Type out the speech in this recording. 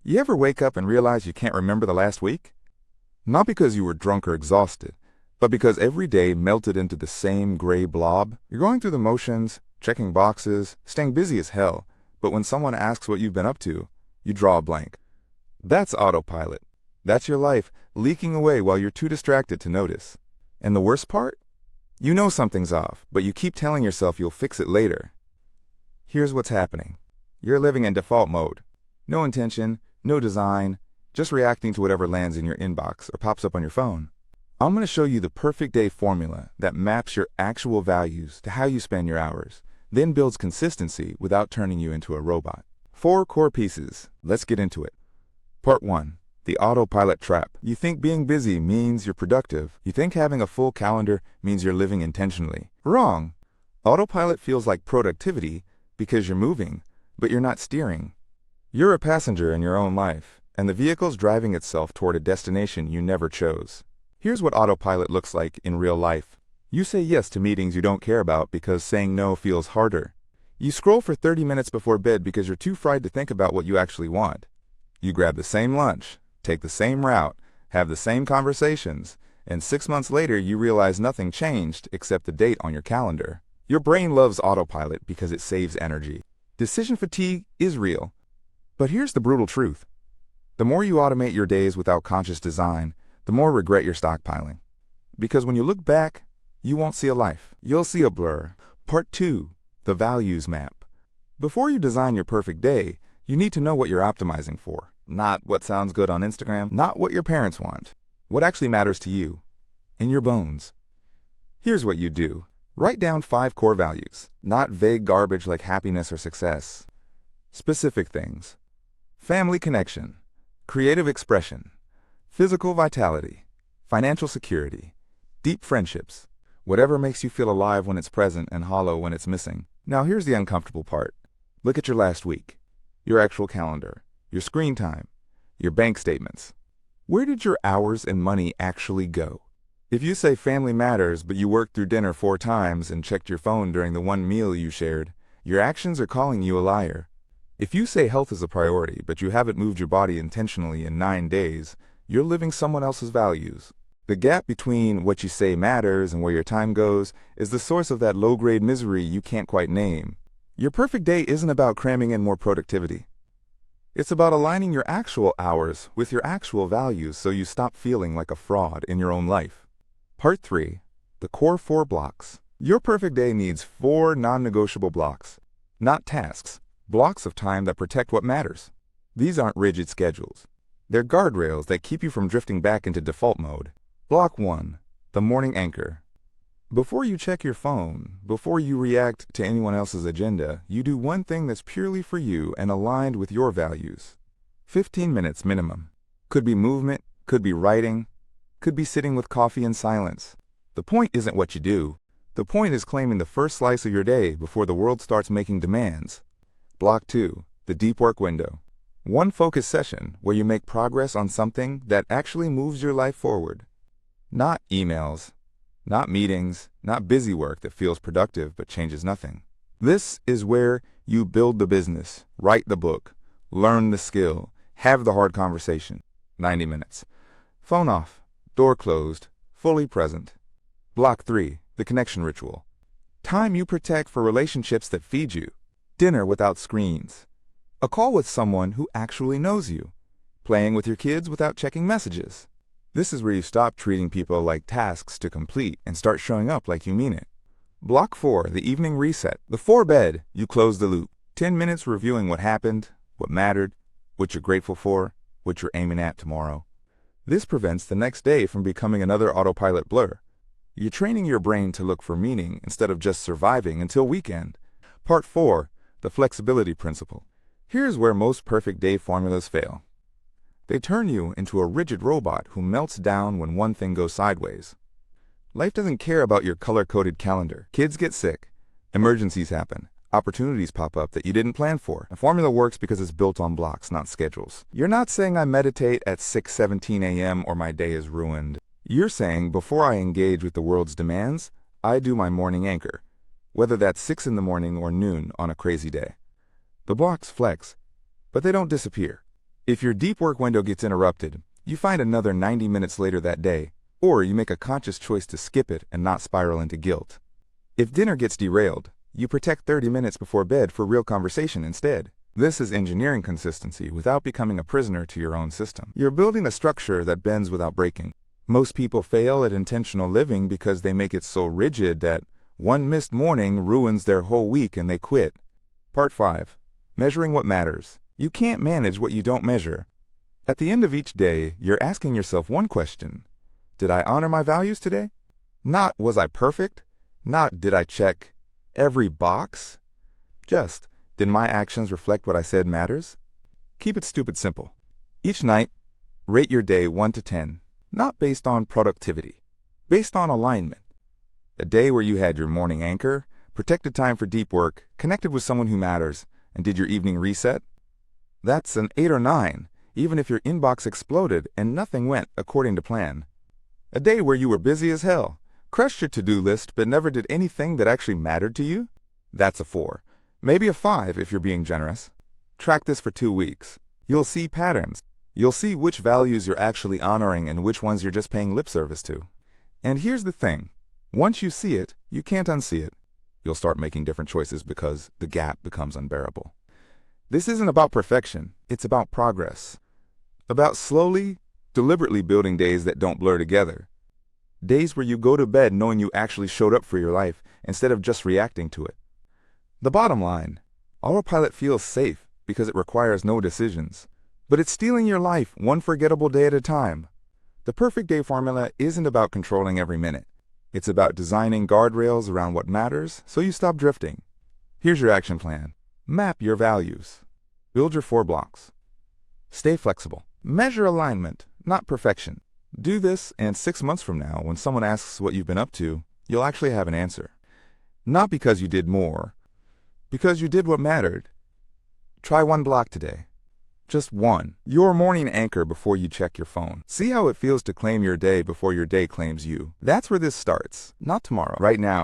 You ever wake up and realize you can't remember the last week? Not because you were drunk or exhausted, but because every day melted into the same gray blob. You're going through the motions, checking boxes, staying busy as hell, but when someone asks what you've been up to, you draw a blank. That's autopilot. That's your life leaking away while you're too distracted to notice. And the worst part? You know something's off, but you keep telling yourself you'll fix it later. Here's what's happening. You're living in default mode. No intention, no design, just reacting to whatever lands in your inbox or pops up on your phone. I'm going to show you the perfect day formula that maps your actual values to how you spend your hours, then builds consistency without turning you into a robot. 4 core pieces. Let's get into it. Part 1. The autopilot trap. You think being busy means you're productive. You think having a full calendar means you're living intentionally. Wrong. Autopilot feels like productivity because you're moving, but you're not steering. You're a passenger in your own life, and the vehicle's driving itself toward a destination you never chose. Here's what autopilot looks like in real life. You say yes to meetings you don't care about because saying no feels harder. You scroll for 30 minutes before bed because you're too fried to think about what you actually want. You grab the same lunch, take the same route, have the same conversations, and 6 months later you realize nothing changed except the date on your calendar. Your brain loves autopilot because it saves energy. Decision fatigue is real. But here's the brutal truth. The more you automate your days without conscious design, the more regret you're stockpiling. Because when you look back, you won't see a life. You'll see a blur. Part 2. The values map. Before you design your perfect day, you need to know what you're optimizing for. Not what sounds good on Instagram, not what your parents want. What actually matters to you, in your bones. Here's what you do. Write down 5 core values, not vague garbage like happiness or success. Specific things. Family connection, creative expression, physical vitality, financial security, deep friendships, whatever makes you feel alive when it's present and hollow when it's missing. Now here's the uncomfortable part. Look at your last week, your actual calendar, your screen time, your bank statements. Where did your hours and money actually go? If you say family matters but you worked through dinner 4 times and checked your phone during the one meal you shared, your actions are calling you a liar. If you say health is a priority but you haven't moved your body intentionally in 9 days, you're living someone else's values. The gap between what you say matters and where your time goes is the source of that low-grade misery you can't quite name. Your perfect day isn't about cramming in more productivity. It's about aligning your actual hours with your actual values so you stop feeling like a fraud in your own life. Part 3. The core 4 blocks. Your perfect day needs 4 non-negotiable blocks, not tasks, blocks of time that protect what matters. These aren't rigid schedules. They're guardrails that keep you from drifting back into default mode. Block 1. The morning anchor. Before you check your phone, before you react to anyone else's agenda, you do one thing that's purely for you and aligned with your values. 15 minutes minimum. Could be movement, could be writing, could be sitting with coffee in silence. The point isn't what you do. The point is claiming the first slice of your day before the world starts making demands. Block 2. The deep work window. One focused session where you make progress on something that actually moves your life forward. Not emails, not meetings, not busy work that feels productive but changes nothing. This is where you build the business, write the book, learn the skill, have the hard conversation. 90 minutes. Phone off, door closed, fully present. Block 3. The connection ritual. Time you protect for relationships that feed you. Dinner without screens. A call with someone who actually knows you. Playing with your kids without checking messages. This is where you stop treating people like tasks to complete and start showing up like you mean it. Block 4. The evening reset. Before bed, you close the loop. 10 minutes reviewing what happened, what mattered, what you're grateful for, what you're aiming at tomorrow. This prevents the next day from becoming another autopilot blur. You're training your brain to look for meaning instead of just surviving until weekend. Part 4. The flexibility principle. Here's where most perfect day formulas fail. They turn you into a rigid robot who melts down when one thing goes sideways. Life doesn't care about your color-coded calendar. Kids get sick. Emergencies happen. Opportunities pop up that you didn't plan for. A formula works because it's built on blocks, not schedules. You're not saying I meditate at 6:17 a.m. or my day is ruined. You're saying before I engage with the world's demands, I do my morning anchor, whether that's 6 in the morning or noon on a crazy day. The blocks flex, but they don't disappear. If your deep work window gets interrupted, you find another 90 minutes later that day, or you make a conscious choice to skip it and not spiral into guilt. If dinner gets derailed, you protect 30 minutes before bed for real conversation instead. This is engineering consistency without becoming a prisoner to your own system. You're building a structure that bends without breaking. Most people fail at intentional living because they make it so rigid that one missed morning ruins their whole week and they quit. Part 5. Measuring what matters. You can't manage what you don't measure. At the end of each day, you're asking yourself one question. Did I honor my values today? Not, was I perfect? Not, did I check every box? Just, did my actions reflect what I said matters? Keep it stupid simple. Each night, rate your day 1 to 10, not based on productivity, based on alignment. A day where you had your morning anchor, protected time for deep work, connected with someone who matters, and did your evening reset? That's an 8 or 9, even if your inbox exploded and nothing went according to plan. A day where you were busy as hell, crushed your to-do list but never did anything that actually mattered to you? That's a 4. Maybe a 5 if you're being generous. Track this for 2 weeks. You'll see patterns. You'll see which values you're actually honoring and which ones you're just paying lip service to. And here's the thing. Once you see it, you can't unsee it. You'll start making different choices because the gap becomes unbearable. This isn't about perfection. It's about progress. About slowly, deliberately building days that don't blur together. Days where you go to bed knowing you actually showed up for your life instead of just reacting to it. The bottom line, Autopilot feels safe because it requires no decisions, but it's stealing your life one forgettable day at a time. The perfect day formula isn't about controlling every minute. It's about designing guardrails around what matters so you stop drifting. Here's your action plan. Map your values. Build your 4 blocks. Stay flexible. Measure alignment, not perfection. Do this, and 6 months from now, when someone asks what you've been up to, you'll actually have an answer. Not because you did more, because you did what mattered. Try 1 block today. Just 1. Your morning anchor before you check your phone. See how it feels to claim your day before your day claims you. That's where this starts. Not tomorrow. Right now.